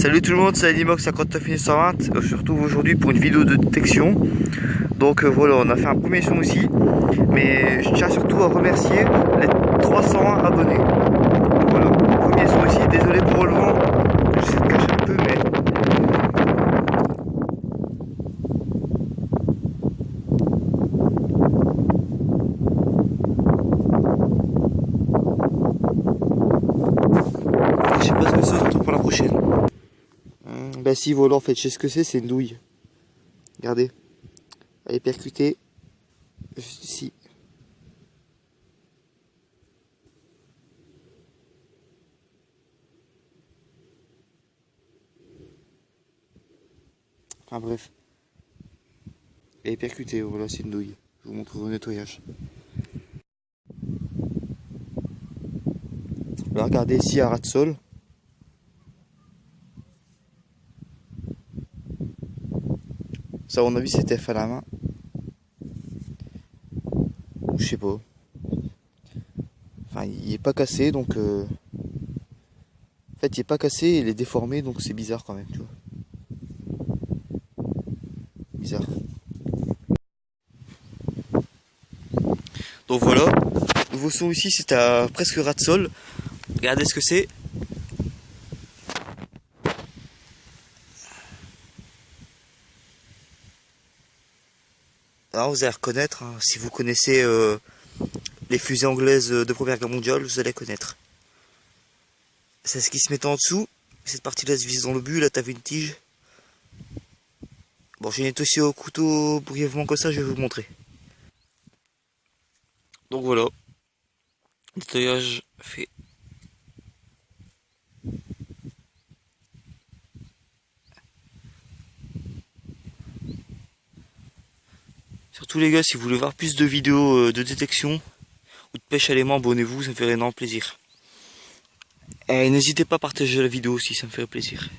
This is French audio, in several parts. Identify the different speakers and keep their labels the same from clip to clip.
Speaker 1: Salut tout le monde, c'est Animox 59 120. Je me retrouve aujourd'hui pour une vidéo de détection. Donc voilà, on a fait un premier son aussi. Mais je tiens surtout à remercier les 301 abonnés. Voilà, premier son ici. Désolé pour le vent, j'essaie de cacher un peu, mais je sais pas ce que c'est, on se retrouve pour la prochaine. Bah si, voilà, en fait, je sais ce que c'est une douille. Regardez, elle est percutée juste ici. Enfin bref, elle est percutée, voilà, c'est une douille. Je vous montre au nettoyage. Là, regardez ici un ras de sol. Ça, à mon avis, c'était fait à la main. Ou je sais pas. Enfin, il est pas cassé, donc... En fait, il est pas cassé, il est déformé, donc c'est bizarre quand même, tu vois. Bizarre. Donc voilà. Nouveau son ici, c'est à presque ras de sol. Regardez ce que c'est. Alors, vous allez reconnaître, hein, si vous connaissez les fusées anglaises de Première Guerre mondiale, vous allez connaître. C'est ce qui se met en dessous. Cette partie-là se vise dans le but. Là, t'avais une tige. Bon, j'ai nettoyé au couteau brièvement comme ça, je vais vous montrer. Donc voilà. Nettoyage fait. Surtout les gars, si vous voulez voir plus de vidéos de détection ou de pêche à l'aimant, abonnez-vous, ça me ferait énormément plaisir. Et n'hésitez pas à partager la vidéo aussi, ça me ferait plaisir.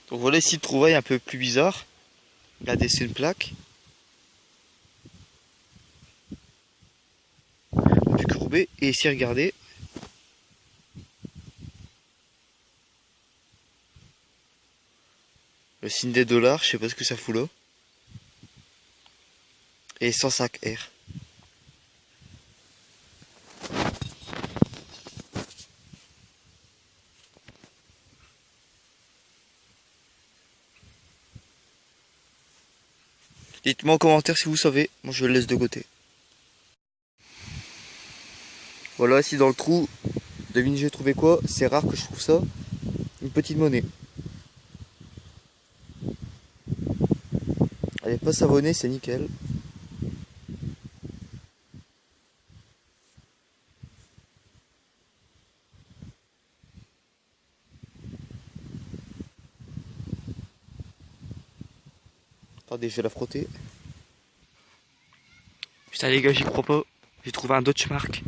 Speaker 1: Donc voilà ici le trouvaille un peu plus bizarre. Regardez, c'est une plaque. Un peu courbée. Et ici, regardez. Le signe des dollars, je sais pas ce que ça fout là. Et 105 R. Dites-moi en commentaire si vous savez. Moi je le laisse de côté. Voilà, ici dans le trou. Devinez j'ai trouvé quoi. C'est rare que je trouve ça. Une petite monnaie. Elle est pas savonnée, c'est nickel. Attendez, je vais la frotter. Putain les gars, j'y crois pas. J'ai trouvé un Deutschmark.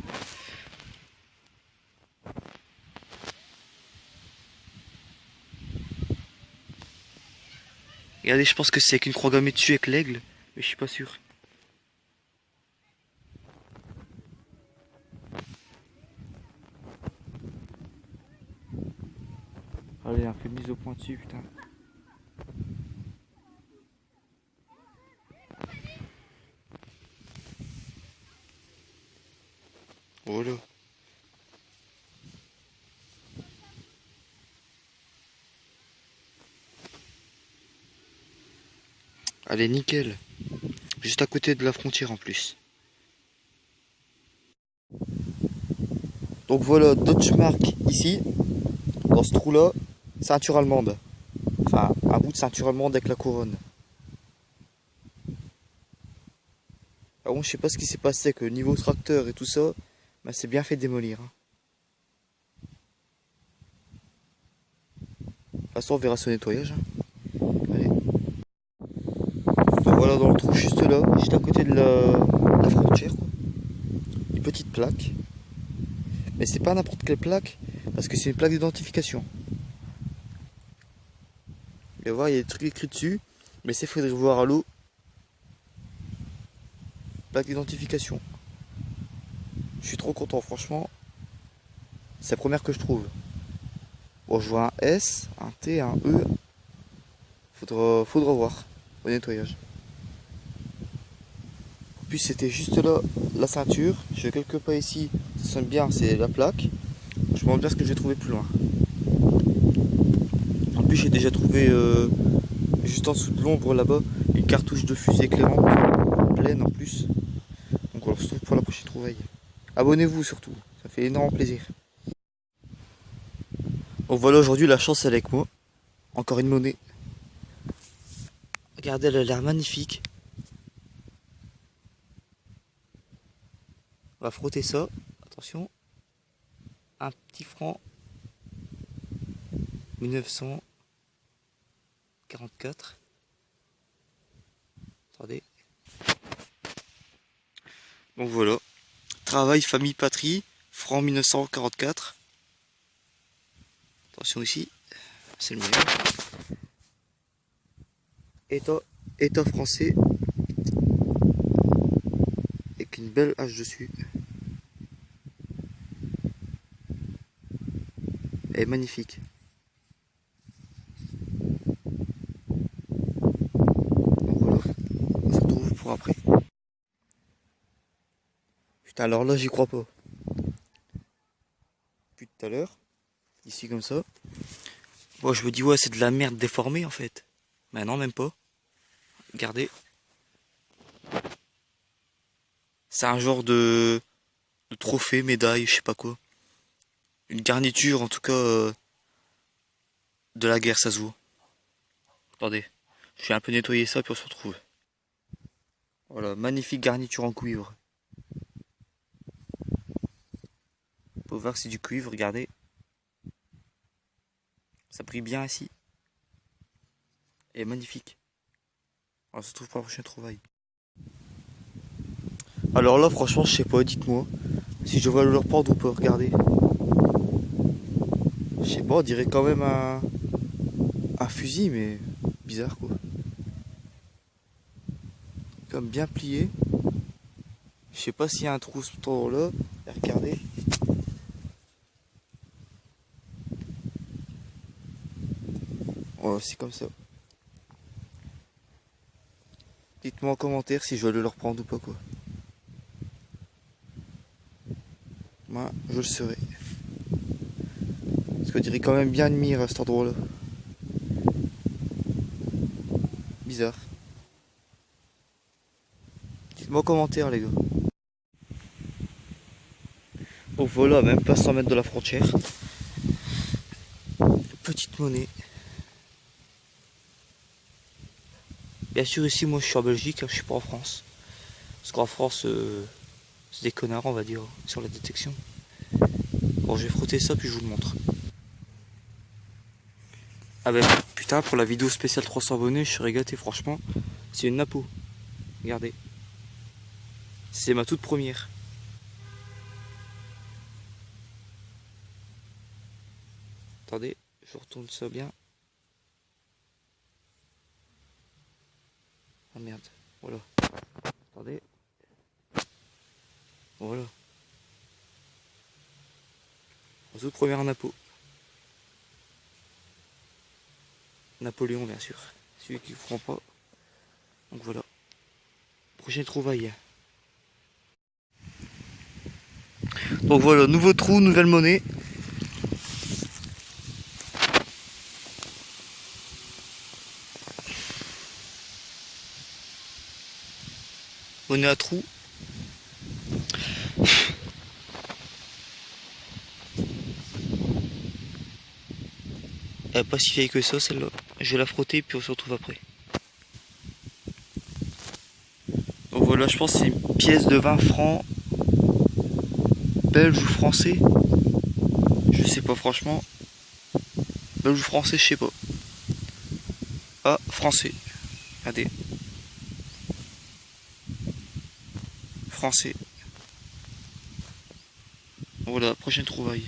Speaker 1: Regardez, je pense que c'est avec une croix gammée dessus avec l'aigle. Mais je suis pas sûr. Allez, un peu de mise au point dessus, putain. Oh là. Allez, nickel. Juste à côté de la frontière en plus. Donc voilà, Deutschmark ici. Dans ce trou là, ceinture allemande. Enfin, un bout de ceinture allemande avec la couronne. Par contre, je sais pas ce qui s'est passé avec le niveau tracteur et tout ça. Mais c'est bien fait démolir. Hein. De toute façon, on verra ce nettoyage. Hein. Allez. Donc voilà, dans le trou juste là, juste à côté de la frontière. Quoi. Une petite plaque. Mais c'est pas n'importe quelle plaque, parce que c'est une plaque d'identification. Vous allez voir, il y a des trucs écrits dessus, mais c'est faudrait voir à l'eau. Plaque d'identification. Je suis trop content, franchement. C'est la première que je trouve. Bon, je vois un S, un T, un E. Faudra voir au nettoyage. Puis c'était juste là la ceinture. Je fais quelques pas ici, ça sonne bien, c'est la plaque. Je me demande bien ce que je vais trouver plus loin. En plus j'ai déjà trouvé juste en dessous de l'ombre là-bas une cartouche de fusée éclairante pleine en plus. Donc on se retrouve pour la prochaine trouvaille. Abonnez-vous surtout, ça fait énormément plaisir. Donc voilà, aujourd'hui la chance elle est avec moi. Encore une monnaie. Regardez, elle a l'air magnifique. On va frotter ça. Attention. Un petit franc. 1944. Attendez. Donc voilà. Travail, famille, patrie. Franc 1944. Attention ici. C'est le meilleur. État français. Avec une belle hache dessus. Elle est magnifique. Donc voilà. On se retrouve pour après. Putain, alors là, j'y crois pas. Depuis tout à l'heure. Ici comme ça. Bon, je me dis, ouais, c'est de la merde déformée en fait. Mais non, même pas. Regardez. C'est un genre de trophée, médaille, je sais pas quoi. Une garniture, en tout cas, de la guerre, ça se voit. Attendez. Je vais un peu nettoyer ça, puis on se retrouve. Voilà, magnifique garniture en cuivre. Vous pouvez voir que c'est du cuivre, regardez. Ça brille bien ici. Et magnifique. On se retrouve pour la prochaine trouvaille. Alors là, franchement, je sais pas, dites-moi. Si je vois le leur prendre ou pas, regardez. Je sais pas, on dirait quand même un fusil, mais bizarre quoi. Comme bien plié. Je sais pas s'il y a un trou ce tour là. Regardez. Oh, c'est comme ça. Dites-moi en commentaire si je dois le leur prendre ou pas quoi. Moi, je le saurai. Parce qu'on dirait quand même bien une mire à cet endroit là. Bizarre. Dites-moi en commentaire les gars. Oh voilà, même pas 100 mètres de la frontière. Petite monnaie. Bien sûr ici moi je suis en Belgique, je suis pas en France. Parce qu'en France c'est des connards on va dire sur la détection. Bon je vais frotter ça puis je vous le montre. Ah ben putain pour la vidéo spéciale 300 abonnés je serais gâté franchement. C'est une napo. Regardez. C'est ma toute première. Attendez, je retourne ça bien. Ah merde, voilà. Attendez. Voilà. Ma toute première napo. Napoléon bien sûr. Celui qui ne prend pas. Donc voilà. Prochaine trouvaille. Donc voilà, nouveau trou, nouvelle monnaie. Monnaie à trou. Elle est pas si vieille que ça celle-là. Je vais la frotter puis on se retrouve après. Donc voilà, je pense que c'est une pièce de 20 francs. Belge ou français. Je sais pas franchement. Belge ou français, je sais pas. Ah, français. Regardez. Français. Voilà, prochaine trouvaille.